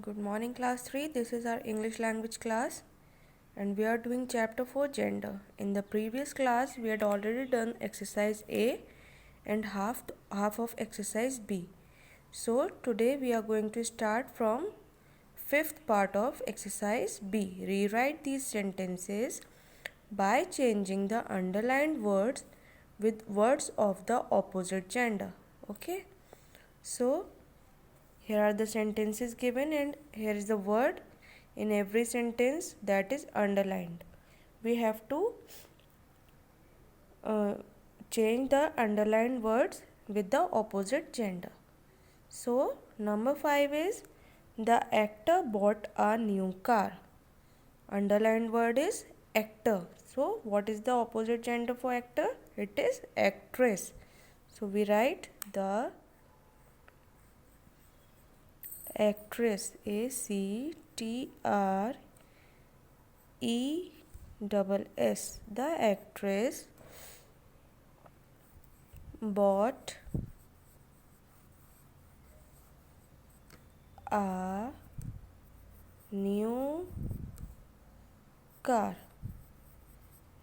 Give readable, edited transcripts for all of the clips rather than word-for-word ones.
Good morning, class 3. This is our English language class, and we are doing chapter 4 gender. In the previous class, we had already done exercise A and half of exercise B. So, today we are going to start from fifth part of exercise B. Rewrite these sentences by changing the underlined words with words of the opposite gender. Okay? So, here are the sentences given, and here is the word in every sentence that is underlined. We have to change the underlined words with the opposite gender. So, number 5 is the actor bought a new car. Underlined word is actor. So, what is the opposite gender for actor? It is actress. So, we write the actress, ACTRESS. The actress bought a new car.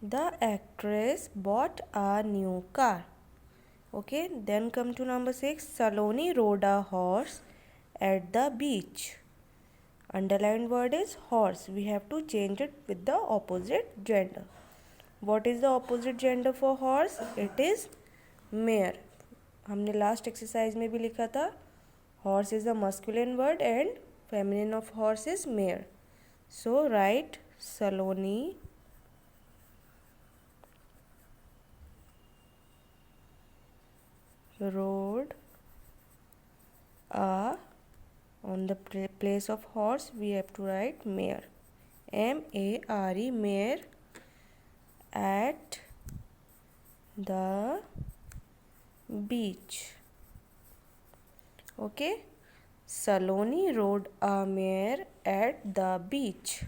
The actress bought a new car. Okay, then come to number 6. Saloni rode a horse at the beach. Underlined word is horse. We have to change it with the opposite gender. What is the opposite gender for horse? It is mare. हमने last exercise में भी लिखा था horse is the masculine word and feminine of horse is mare. So write Saloni rode a, on the place of horse we have to write mare, M-A-R-E, mare, at the beach. Okay, Saloni rode a mare at the beach.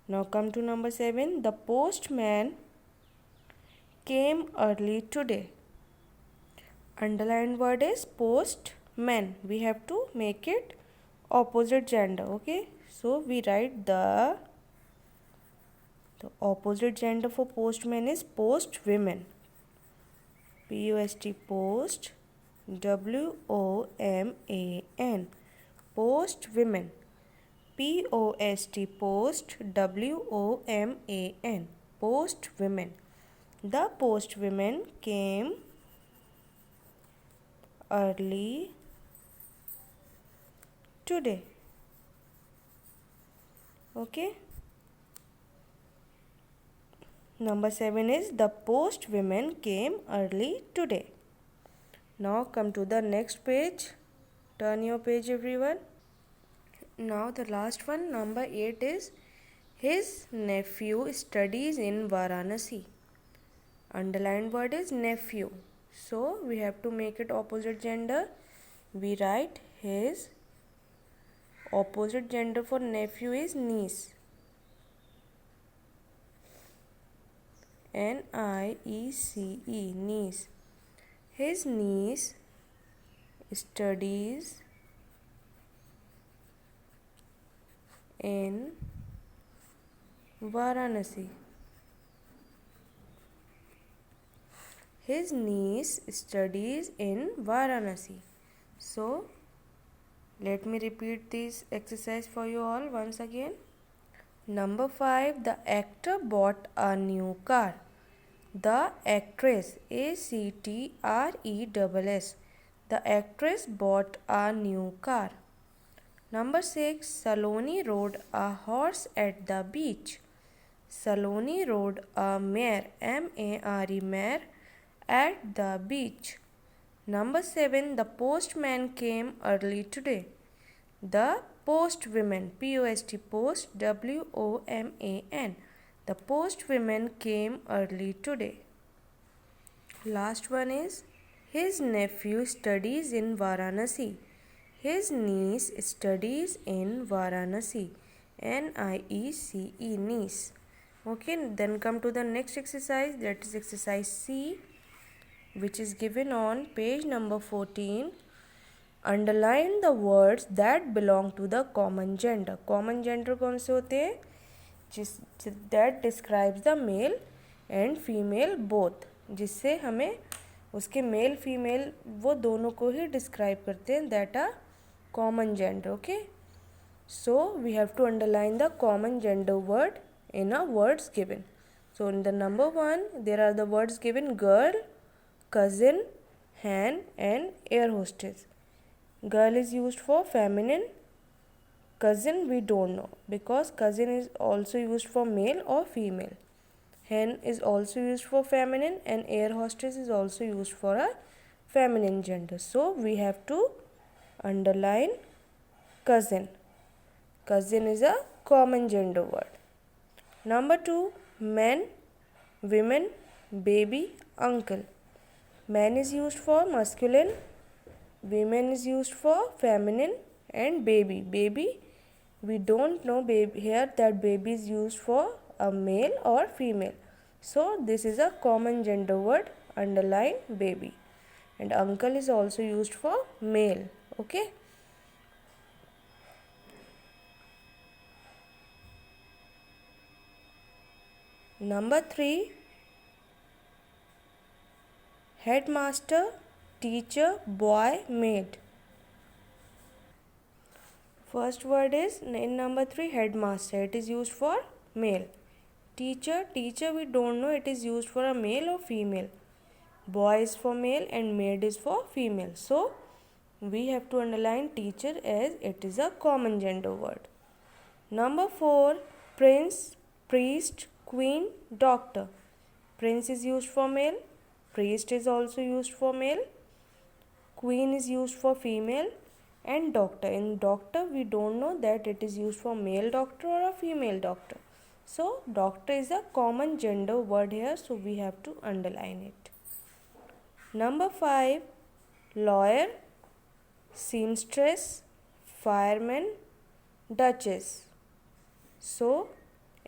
Now come to number 7. The postman came early today. Underlined word is postman. We have to make it opposite gender. Okay, so we write the opposite gender for postman is post women. P-O-S-T, post, W-O-M-A-N, post women. P-O-S-T, post, W-O-M-A-N, post women. The post women came early today. Okay. Number 7 is the post women came early today. Now come to the next page. Turn your page, everyone. Now the last one, number 8 is his nephew studies in Varanasi. Underlined word is nephew. So we have to make it opposite gender. We write his opposite gender for nephew is niece. N-I-E-C-E, niece. His niece studies in Varanasi. His niece studies in Varanasi. So, let me repeat this exercise for you all once again. Number 5. The actor bought a new car. The actress, A-C-T-R-E-S-S. The actress bought a new car. Number 6. Saloni rode a horse at the beach. Saloni rode a mare, M-A-R-E, mare, at the beach. Number 7. The postman came early today. The post women, P-O-S-T, post, W-O-M-A-N. The post women came early today. Last one is his nephew studies in Varanasi. His niece studies in Varanasi. N-I-E-C-E, niece. Okay, then come to the next exercise, that is exercise C, which is given on page number 14. Underline the words that belong to the common gender. Common gender कौन से होते हैं? That describes the male and female both, जिससे हमें उसके male female वो दोनों को ही डिस्क्राइब करते हैं. That are common gender. Okay, so we have to underline the common gender word in a words given. So in the number 1 there are the words given: girl, cousin, hen and air hostess. Girl is used for feminine. Cousin we don't know, because cousin is also used for male or female. Hen is also used for feminine and air hostess is also used for a feminine gender. So we have to underline cousin. Cousin is a common gender word. Number 2, men, women, baby, uncle. Man is used for masculine, women is used for feminine, and baby. Baby, we don't know baby here that baby is used for a male or female. So this is a common gender word. Underline baby. And uncle is also used for male. Okay. Number 3, headmaster, teacher, boy, maid. First word is in number 3, headmaster. It is used for male. Teacher, we don't know it is used for a male or female. Boy is for male and maid is for female. So we have to underline teacher as it is a common gender word. Number 4, prince, priest, queen, doctor. Prince is used for male, priest is also used for male, queen is used for female, and doctor. In doctor we don't know that it is used for male doctor or a female doctor. So doctor is a common gender word here, so we have to underline it. Number 5, lawyer, seamstress, fireman, duchess. So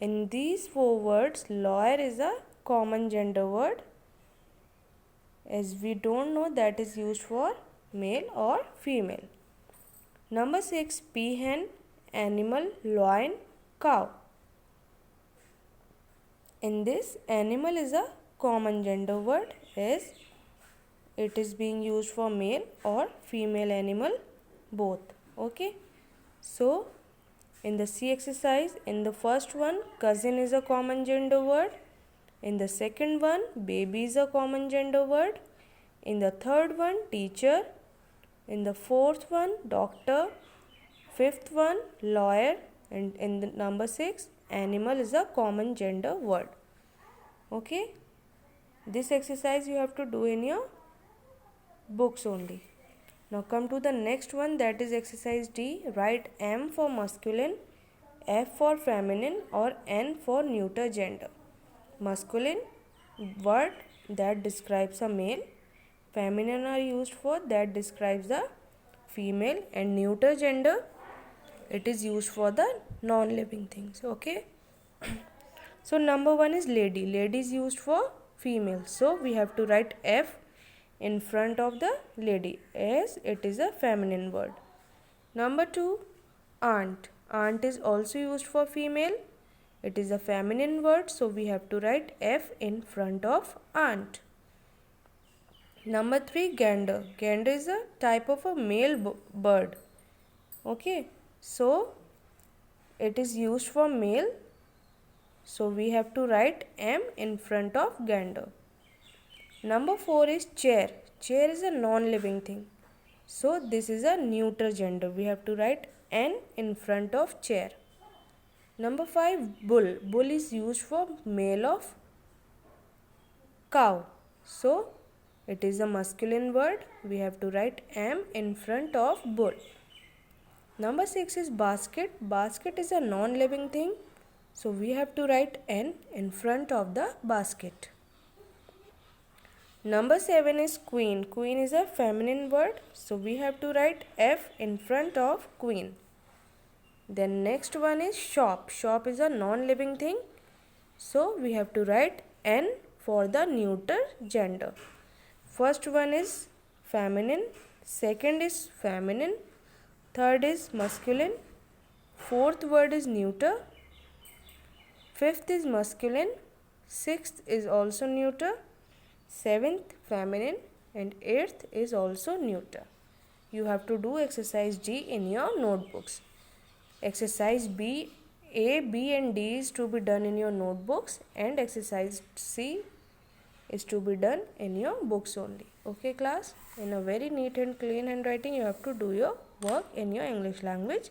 in these 4 words, lawyer is a common gender word, as we don't know that is used for male or female. Number 6, peahen, animal, lion, cow. In this, animal is a common gender word, as it is being used for male or female animal both. Okay, so in the C exercise, in the first one, cousin is a common gender word. In the second one, baby is a common gender word. In the third one, teacher. In the fourth one, doctor. Fifth one, lawyer. And in the number 6, animal is a common gender word. Okay, this exercise you have to do in your books only. Now come to the next one, that is exercise D. Write M for masculine, F for feminine, or N for neuter gender. Masculine, word that describes a male. Feminine are used for that describes the female, and neuter gender, it is used for the non-living things. Okay. So number 1 is lady. Lady is used for female. So we have to write F in front of the lady, as it is a feminine word. Number 2, aunt. Aunt is also used for female. It is a feminine word, so we have to write F in front of aunt. Number 3, gander. Gander is a type of a male bird. Okay, so it is used for male, so we have to write M in front of gander. Number 4 is chair. Chair is a non-living thing, so this is a neuter gender. We have to write N in front of chair. Number 5, bull. Bull is used for male of cow, so it is a masculine word. We have to write M in front of bull. Number 6 is basket. Basket is a non-living thing, so we have to write N in front of the basket. Number 7 is queen. Queen is a feminine word, so we have to write F in front of queen. Then next one is shop. Shop is a non-living thing, so we have to write N for the neuter gender. First one is feminine, second is feminine, third is masculine, fourth word is neuter, fifth is masculine, sixth is also neuter, seventh feminine, and eighth is also neuter. You have to do exercise G in your notebooks. Exercise A, B and D is to be done in your notebooks, and exercise C is to be done in your books only. Okay class, in a very neat and clean handwriting you have to do your work in your English language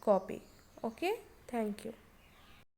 copy. Okay, thank you.